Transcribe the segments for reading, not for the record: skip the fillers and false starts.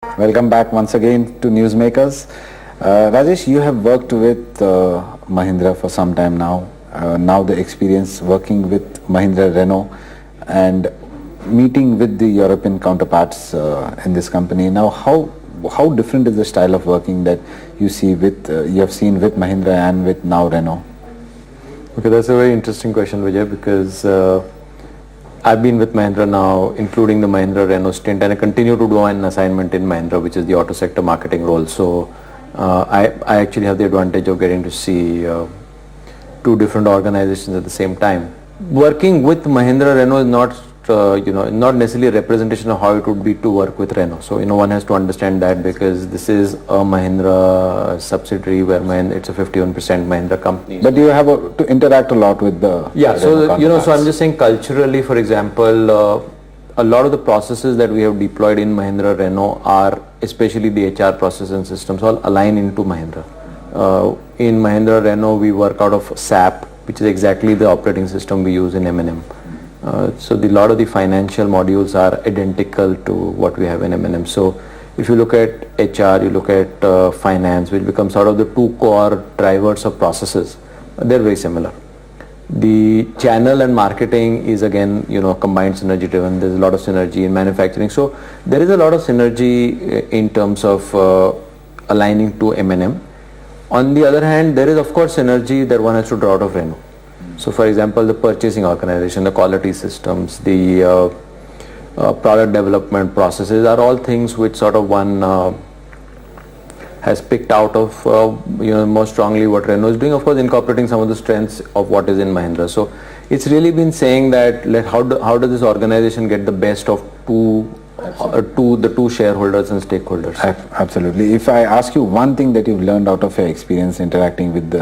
Welcome back once again to Newsmakers. Rajesh, you have worked with Mahindra for some time now. Now the experience working with Mahindra Renault and meeting with the European counterparts in this company. Now, how different is the style of working that you have seen with Mahindra and with now Renault? Okay, that's a very interesting question, Vijay, because I've been with Mahindra now, including the Mahindra Renault stint, and I continue to do an assignment in Mahindra, which is the auto sector marketing role. So I actually have the advantage of getting to see two different organizations at the same time. Working with Mahindra Renault is not necessarily a representation of how it would be to work with Renault. So one has to understand that, because this is a Mahindra subsidiary where it's a 51% Mahindra company. But you have to interact a lot with the So I'm just saying, culturally, for example, a lot of the processes that we have deployed in Mahindra Renault are, especially the HR process and systems, all align into Mahindra. In Mahindra Renault, we work out of SAP, which is exactly the operating system we use in M&M. So a lot of the financial modules are identical to what we have in M&M. So if you look at HR, you look at finance, which becomes sort of the two core drivers of processes, they're very similar. The channel and marketing is again, combined synergy driven. There's a lot of synergy in manufacturing. So there is a lot of synergy in terms of aligning to M&M. On the other hand, there is of course synergy that one has to draw out of Renault. So for example, the purchasing organization, the quality systems, the product development processes are all things which sort of one has picked out of more strongly what Renault is doing, of course incorporating some of the strengths of what is in Mahindra. So it's really been saying that how does this organization get the best of the two shareholders and stakeholders. Absolutely. If I ask you one thing that you've learned out of your experience interacting with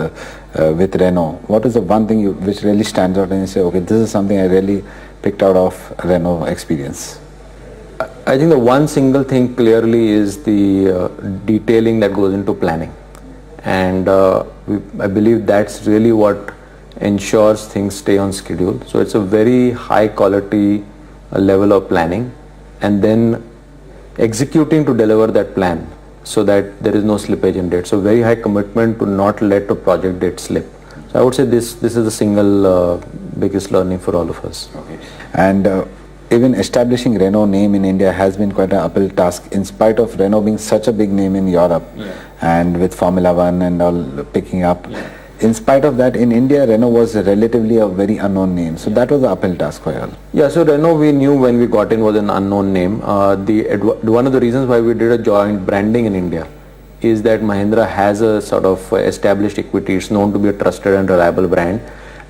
Renault, what is the one thing which really stands out and you say, okay, this is something I really picked out of Renault experience? I think the one single thing clearly is the detailing that goes into planning, and I believe that's really what ensures things stay on schedule. So it's a very high quality level of planning, and then executing to deliver that plan so that there is no slippage in date. So very high commitment to not let a project date slip. So I would say this is the single biggest learning for all of us. Okay. And even establishing Renault name in India has been quite an uphill task, in spite of Renault being such a big name in Europe and with Formula One and all picking up. In spite of that, in India, Renault was relatively a very unknown name. So that was an uphill task for you all. Yeah, so Renault, we knew when we got in, was an unknown name. One of the reasons why we did a joint branding in India is that Mahindra has a sort of established equity. It's known to be a trusted and reliable brand.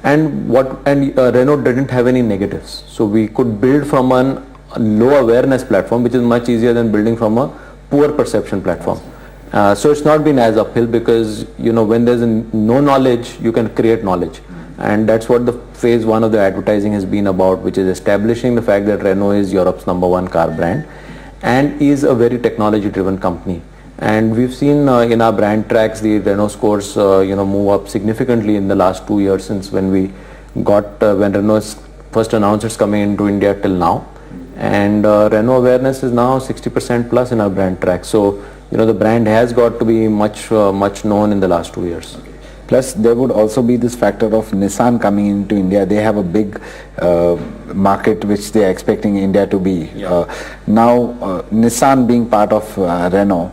And Renault didn't have any negatives. So we could build from a low awareness platform, which is much easier than building from a poor perception platform. So it's not been as uphill, because when there's no knowledge, you can create knowledge, and that's what the phase one of the advertising has been about, which is establishing the fact that Renault is Europe's #1 car brand and is a very technology driven company. And we've seen in our brand tracks the Renault scores move up significantly in the last 2 years since when Renault first announced it's coming into India till now, and Renault awareness is now 60% plus in our brand track. So the brand has got to be much known in the last 2 years. Plus, there would also be this factor of Nissan coming into India. They have a big market which they are expecting India to be. Now, Nissan being part of Renault,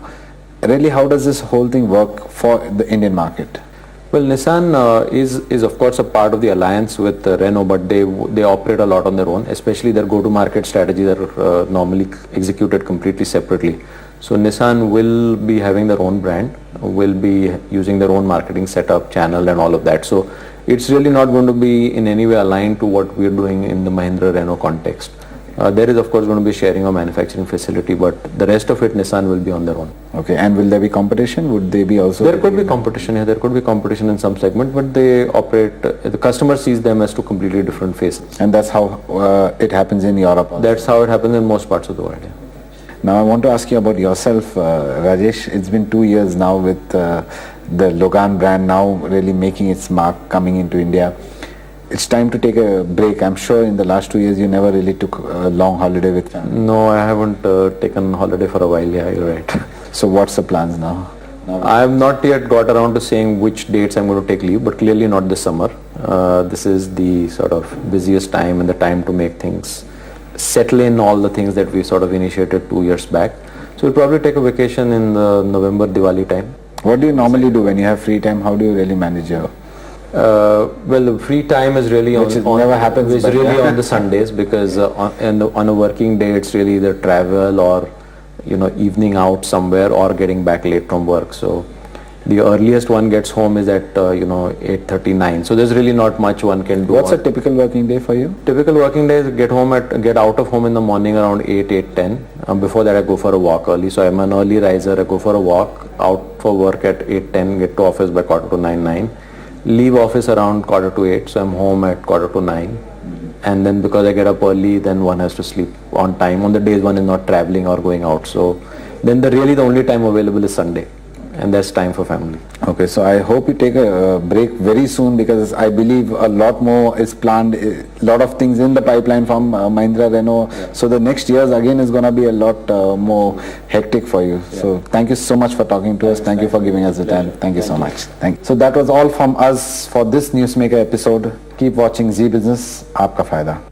really, how does this whole thing work for the Indian market? Well, Nissan is of course a part of the alliance with Renault, but they operate a lot on their own, especially their go-to-market strategies are normally executed completely separately. So Nissan will be having their own brand, will be using their own marketing setup, channel and all of that. So it's really not going to be in any way aligned to what we're doing in the Mahindra Renault context. There is of course going to be sharing of manufacturing facility, but the rest of it Nissan will be on their own. Okay, and will there be competition? Would they be also? There could be competition, there could be competition in some segment, but they operate, the customer sees them as two completely different faces. And that's how it happens in Europe also. That's how it happens in most parts of the world. Yeah. Now I want to ask you about yourself, Rajesh. It's been 2 years now with the Logan brand now really making its mark coming into India. it's time to take a break. I'm sure in the last 2 years you never really took a long holiday with family. No, I haven't taken holiday for a while. Yeah, you're right. So what's the plans now? I have not yet got around to saying which dates I'm going to take leave, but clearly not this summer. This is the sort of busiest time and the time to make things settle in, all the things that we sort of initiated 2 years back. So we'll probably take a vacation in the November Diwali time. What do you normally do when you have free time? How do you really manage your... Well, the free time is really never happens, It's but really yeah. on the Sundays, because on a working day it's really either travel or evening out somewhere or getting back late from work. So the earliest one gets home is at 8:39. So there's really not much one can do. What's a typical working day for you? Typical working day is get out of home in the morning around 8:10. Before that I go for a walk early. So I'm an early riser. I go for a walk, out for work at 8:10, get to office by 9:15. Leave office around 7:45. So I'm home at 9:15. And then because I get up early, then one has to sleep on time on the days one is not traveling or going out. So then the only time available is Sunday, and that's time for family. Okay, so I hope you take a break very soon, because I believe a lot more is planned, a lot of things in the pipeline from Mahindra Renault. Yeah. So the next years again is going to be a lot more hectic for you. Yeah. So thank you so much for talking to us. Thank you for giving us the time. Thank you so much. So that was all from us for this Newsmaker episode. Keep watching Zee Business. Aapka Fayda.